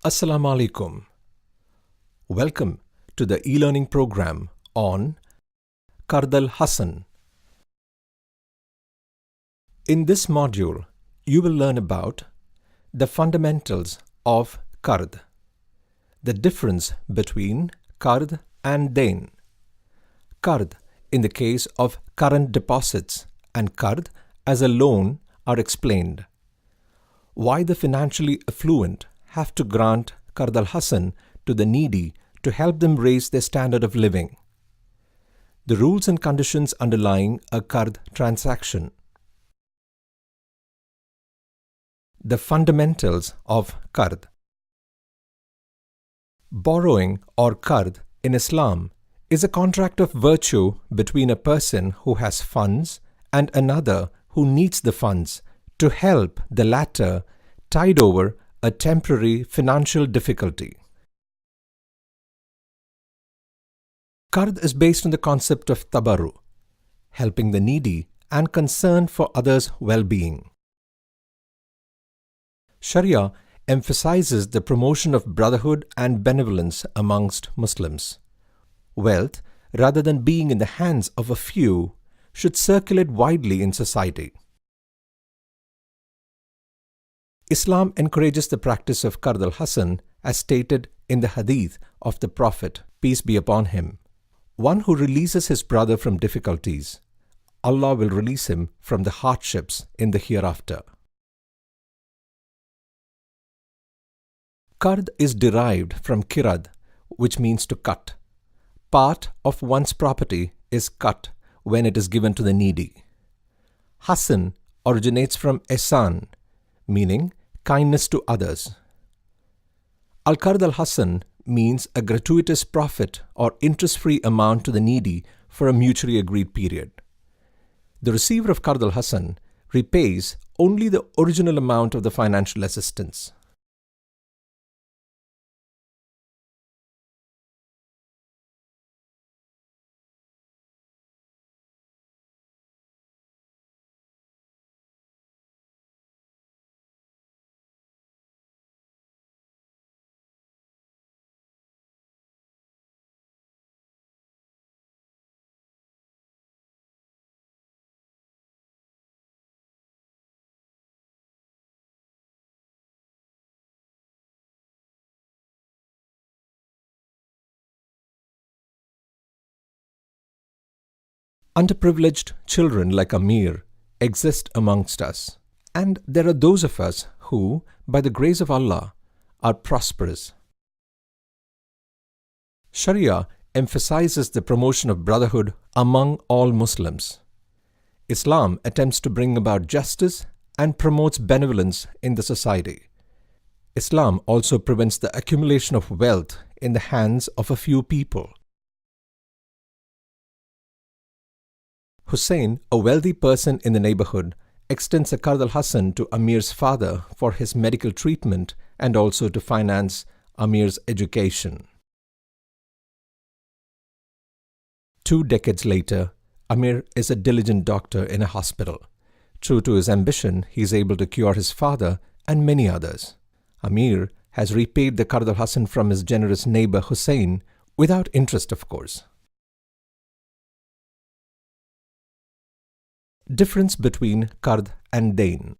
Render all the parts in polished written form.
Assalamu alaikum. Welcome to the e-learning program on Qard Hasan. In this module, you will learn about the fundamentals of Qard, the difference between Qard and Dayn, Qard in the case of current deposits and Qard as a loan are explained, why the financially affluent have to grant Qard al-Hasan to the needy to help them raise their standard of living, the rules and conditions underlying a Qard transaction, the fundamentals of Qard. Borrowing or Qard in Islam is a contract of virtue between a person who has funds and another who needs the funds to help the latter tide over a temporary financial difficulty. Qard is based on the concept of tabarru, helping the needy and concern for others' well-being. Sharia emphasizes the promotion of brotherhood and benevolence amongst Muslims. Wealth, rather than being in the hands of a few, should circulate widely in society. Islam encourages the practice of Qard al-Hasan as stated in the hadith of the Prophet, peace be upon him. One who releases his brother from difficulties, Allah will release him from the hardships in the hereafter. Qard is derived from qirad, which means to cut. Part of one's property is cut when it is given to the needy. Hasan originates from Hasan, meaning kindness to others. Al-Qard al-Hasan means a gratuitous profit or interest-free amount to the needy for a mutually agreed period. The receiver of Qard al-Hasan repays only the original amount of the financial assistance. Underprivileged children like Amir exist amongst us, and there are those of us who, by the grace of Allah, are prosperous. Sharia emphasizes the promotion of brotherhood among all Muslims. Islam attempts to bring about justice and promotes benevolence in the society. Islam also prevents the accumulation of wealth in the hands of a few people. Hussein, a wealthy person in the neighborhood, extends a Qard al-Hasan to Amir's father for his medical treatment and also to finance Amir's education. 2 decades later, Amir is a diligent doctor in a hospital. True to his ambition, he is able to cure his father and many others. Amir has repaid the Qard al-Hasan from his generous neighbor Hussein, without interest of course. Difference between Qard and Dayn.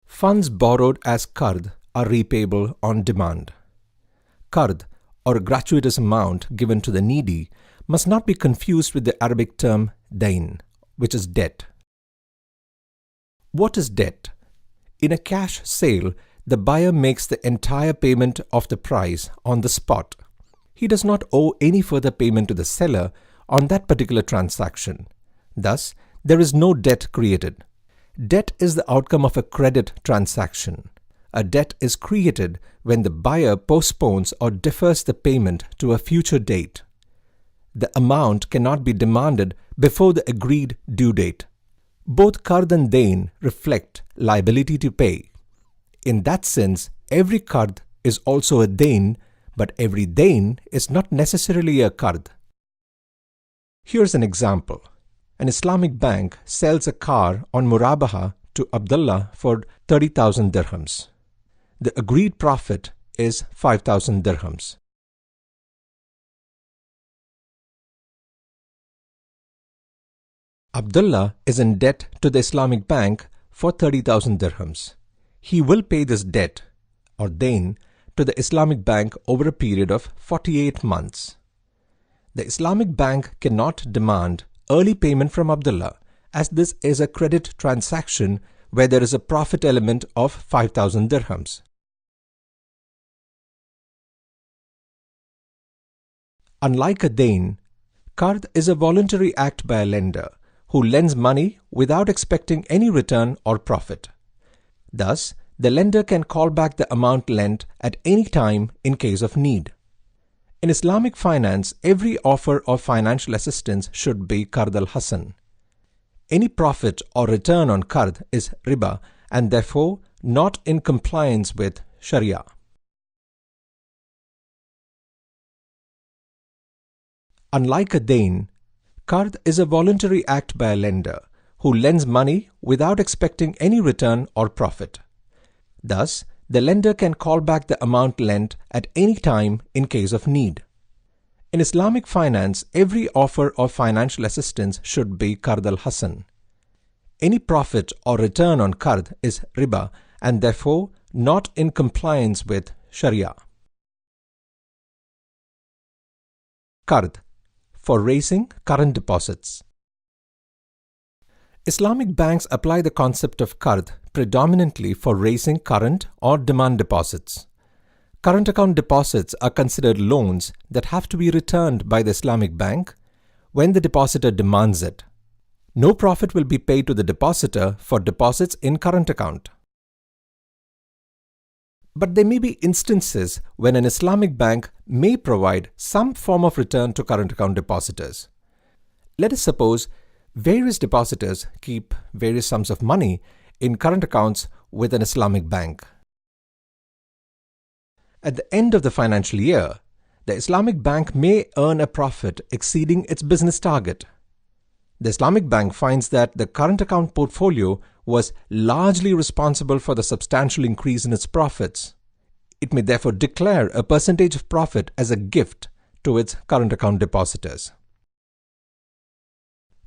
Funds borrowed as Qard are repayable on demand. Qard, or a gratuitous amount given to the needy, must not be confused with the Arabic term Dayn, which is debt. What is debt? In a cash sale, the buyer makes the entire payment of the price on the spot. He does not owe any further payment to the seller on that particular transaction. Thus, there is no debt created. Debt is the outcome of a credit transaction. A debt is created when the buyer postpones or defers the payment to a future date. The amount cannot be demanded before the agreed due date. Both Qard and Dayn reflect liability to pay. In that sense, every Qard is also a Dayn, but every Dayn is not necessarily a Qard. Here's an example. An Islamic bank sells a car on Murabaha to Abdullah for 30,000 dirhams. The agreed profit is 5,000 dirhams. Abdullah is in debt to the Islamic bank for 30,000 dirhams. He will pay this debt, or Dayn, to the Islamic bank over a period of 48 months. The Islamic bank cannot demand early payment from Abdullah, as this is a credit transaction where there is a profit element of 5,000 dirhams. Unlike a Dayn, Qard is a voluntary act by a lender who lends money without expecting any return or profit. Thus, the lender can call back the amount lent at any time in case of need. In Islamic finance, every offer of financial assistance should be Qard al-Hasan. Any profit or return on Qard is riba and therefore not in compliance with Sharia. Unlike a Dayn, Qard is a voluntary act by a lender who lends money without expecting any return or profit. Thus, the lender can call back the amount lent at any time in case of need. In Islamic finance, every offer of financial assistance should be Qard al-Hasan. Any profit or return on Qard is riba and therefore not in compliance with Sharia. Qard, for raising current deposits. Islamic banks apply the concept of Qard predominantly for raising current or demand deposits. Current account deposits are considered loans that have to be returned by the Islamic bank when the depositor demands it. No profit will be paid to the depositor for deposits in current account. But there may be instances when an Islamic bank may provide some form of return to current account depositors. Let us suppose various depositors keep various sums of money in current accounts with an Islamic bank. At the end of the financial year, the Islamic bank may earn a profit exceeding its business target. The Islamic bank finds that the current account portfolio was largely responsible for the substantial increase in its profits. It may therefore declare a percentage of profit as a gift to its current account depositors.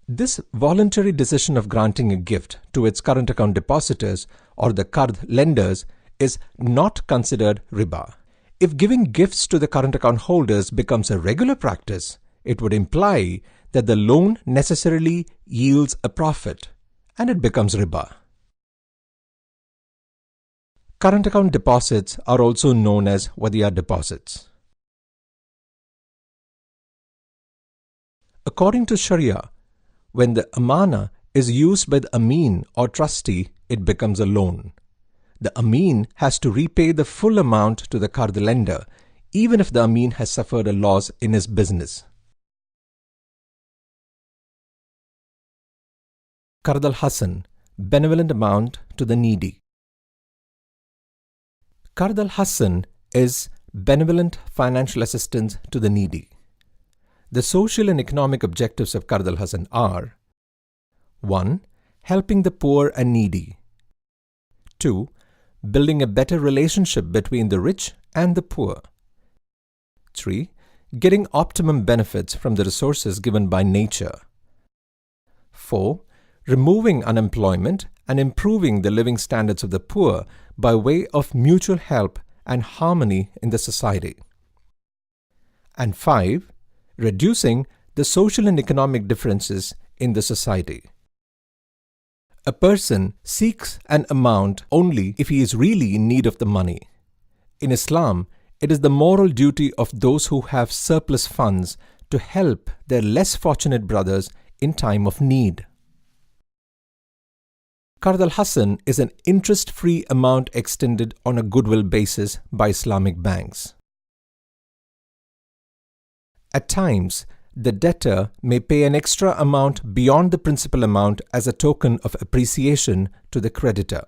This voluntary decision of granting a gift to its current account depositors or the Qard lenders is not considered riba. If giving gifts to the current account holders becomes a regular practice, it would imply that the loan necessarily yields a profit and it becomes riba. Current account deposits are also known as wadi'a deposits. According to Sharia, when the amana is used by the ameen or trustee, it becomes a loan. The ameen has to repay the full amount to the Qard lender, even if the ameen has suffered a loss in his business. Qard al-Hasan, benevolent amount to the needy. Qard al-Hasan is benevolent financial assistance to the needy. The social and economic objectives of Qard al-Hasan are: 1. Helping the poor and needy. 2. Building a better relationship between the rich and the poor. 3. Getting optimum benefits from the resources given by nature. 4. Removing unemployment and improving the living standards of the poor by way of mutual help and harmony in the society. And 5. Reducing the social and economic differences in the society. A person seeks an amount only if he is really in need of the money. In Islam, it is the moral duty of those who have surplus funds to help their less fortunate brothers in time of need. Qard al-Hasan is an interest-free amount extended on a goodwill basis by Islamic banks. At times, the debtor may pay an extra amount beyond the principal amount as a token of appreciation to the creditor.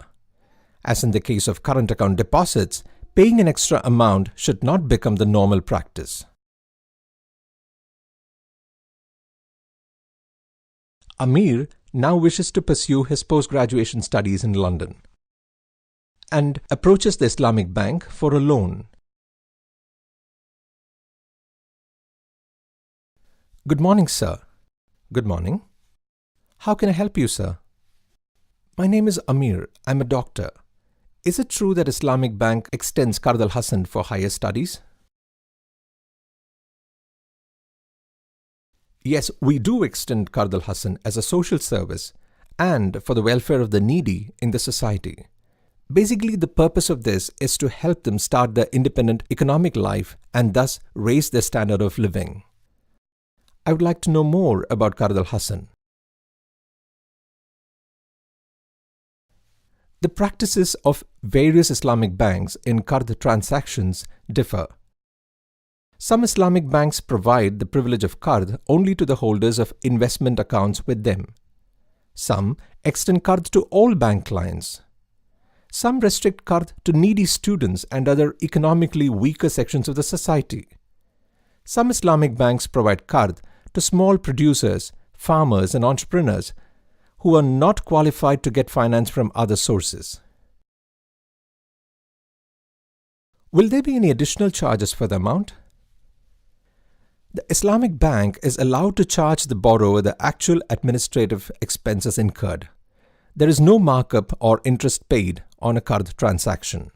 As in the case of current account deposits, paying an extra amount should not become the normal practice. Amir now wishes to pursue his post-graduation studies in London. and approaches the Islamic bank for a loan. Good morning, sir. Good morning. How can I help you, sir? My name is Amir. I'm a doctor. Is it true that Islamic Bank extends Qard al-Hasan for higher studies? Yes, we do extend Qard al-Hasan as a social service and for the welfare of the needy in the society. Basically, the purpose of this is to help them start their independent economic life and thus raise their standard of living. I would like to know more about Qard al-Hasan. The practices of various Islamic banks in Qard transactions differ. Some Islamic banks provide the privilege of Qard only to the holders of investment accounts with them. Some extend Qard to all bank clients. Some restrict Qard to needy students and other economically weaker sections of the society. Some Islamic banks provide Qard to small producers, farmers and entrepreneurs who are not qualified to get finance from other sources. Will there be any additional charges for the amount? The Islamic bank is allowed to charge the borrower the actual administrative expenses incurred. There is no markup or interest paid on a Qard transaction.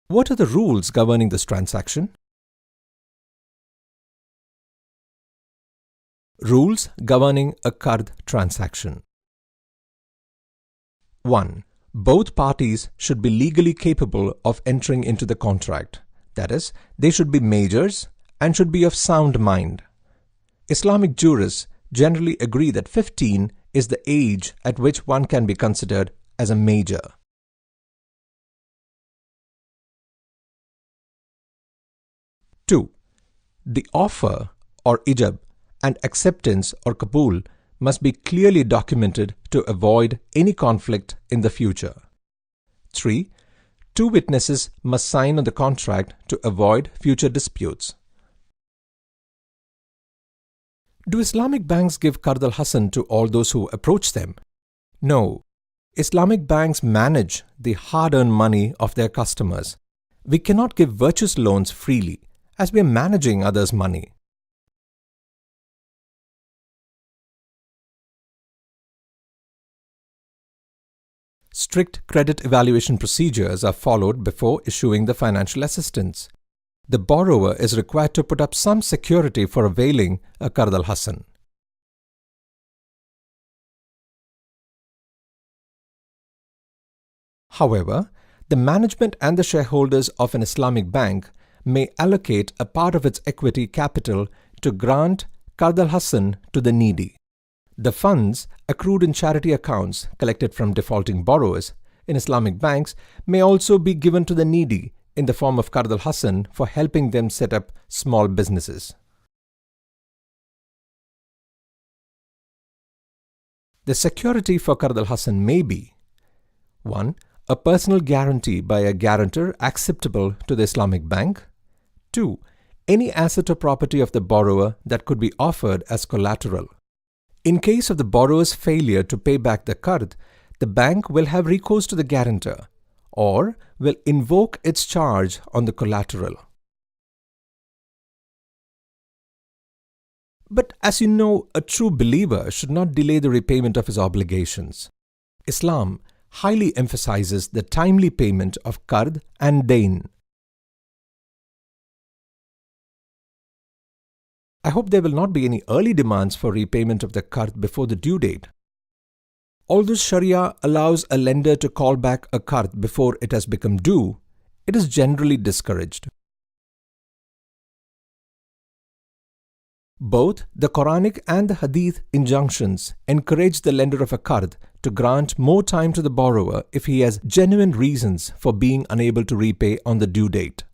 What are the rules governing this transaction? Rules governing a Qard transaction. 1. Both parties should be legally capable of entering into the contract. That is, they should be majors and should be of sound mind. Islamic jurists generally agree that 15 is the age at which one can be considered as a major. 2. The offer or ijab and acceptance or qabul must be clearly documented to avoid any conflict in the future. 3. Two witnesses must sign on the contract to avoid future disputes. Do Islamic banks give Qard al-Hasan to all those who approach them? No. Islamic banks manage the hard-earned money of their customers. We cannot give virtuous loans freely as we are managing others' money. Strict credit evaluation procedures are followed before issuing the financial assistance. The borrower is required to put up some security for availing a Qard al-Hasan. However, the management and the shareholders of an Islamic bank may allocate a part of its equity capital to grant Qard al-Hasan to the needy. The funds accrued in charity accounts collected from defaulting borrowers in Islamic banks may also be given to the needy in the form of Qard al-Hasan for helping them set up small businesses. The security for Qard al-Hasan may be 1. A personal guarantee by a guarantor acceptable to the Islamic bank. 2. Any asset or property of the borrower that could be offered as collateral. In case of the borrower's failure to pay back the Qard, the bank will have recourse to the guarantor or will invoke its charge on the collateral. But as you know, a true believer should not delay the repayment of his obligations. Islam highly emphasizes the timely payment of Qard and Dayn. I hope there will not be any early demands for repayment of the Qard before the due date. Although Sharia allows a lender to call back a Qard before it has become due, it is generally discouraged. Both the Quranic and the Hadith injunctions encourage the lender of a Qard to grant more time to the borrower if he has genuine reasons for being unable to repay on the due date.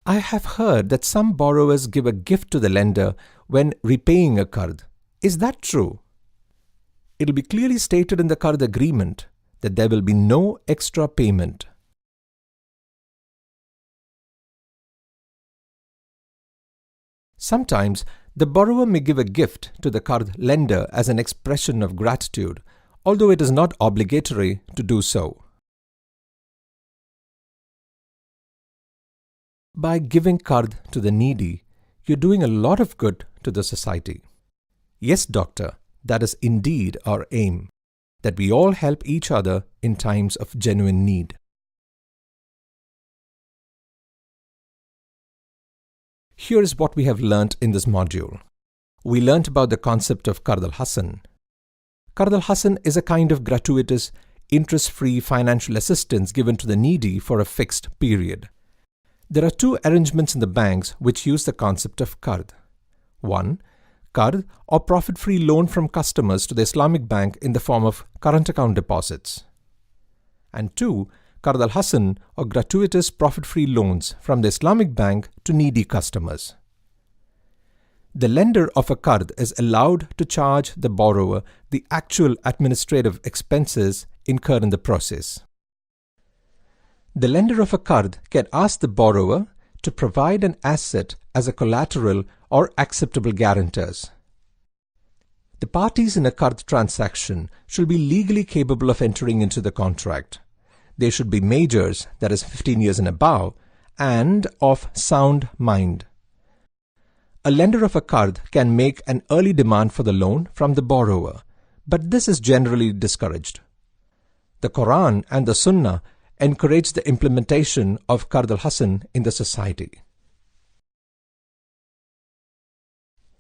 I have heard that some borrowers give a gift to the lender when repaying a Qard. Is that true? It will be clearly stated in the Qard agreement that there will be no extra payment. Sometimes The borrower may give a gift to the Qard lender as an expression of gratitude, although it is not obligatory to do so. By giving Qard to the needy, you're doing a lot of good to the society. Yes, doctor, that is indeed our aim, that we all help each other in times of genuine need. Here is what we have learnt in this module. We learnt about the concept of Qard al-Hasan. Qard al-Hasan is a kind of gratuitous, interest-free financial assistance given to the needy for a fixed period. There are two arrangements in the banks which use the concept of Qard. 1. Qard or profit-free loan from customers to the Islamic bank in the form of current account deposits. And 2. Qard al-Hasan or gratuitous profit-free loans from the Islamic bank to needy customers. The lender of a Qard is allowed to charge the borrower the actual administrative expenses incurred in the process. The lender of a Qard can ask the borrower to provide an asset as a collateral or acceptable guarantors. The parties in a Qard transaction should be legally capable of entering into the contract. They should be majors, that is 15 years and above, and of sound mind. A lender of a Qard can make an early demand for the loan from the borrower, but this is generally discouraged. The Quran and the Sunnah encourage the implementation of Qard al-Hasan in the society.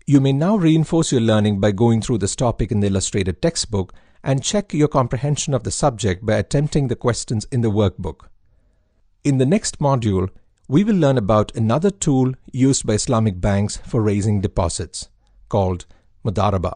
You may now reinforce your learning by going through this topic in the illustrated textbook and check your comprehension of the subject by attempting the questions in the workbook. In the next module, we will learn about another tool used by Islamic banks for raising deposits, called Mudaraba.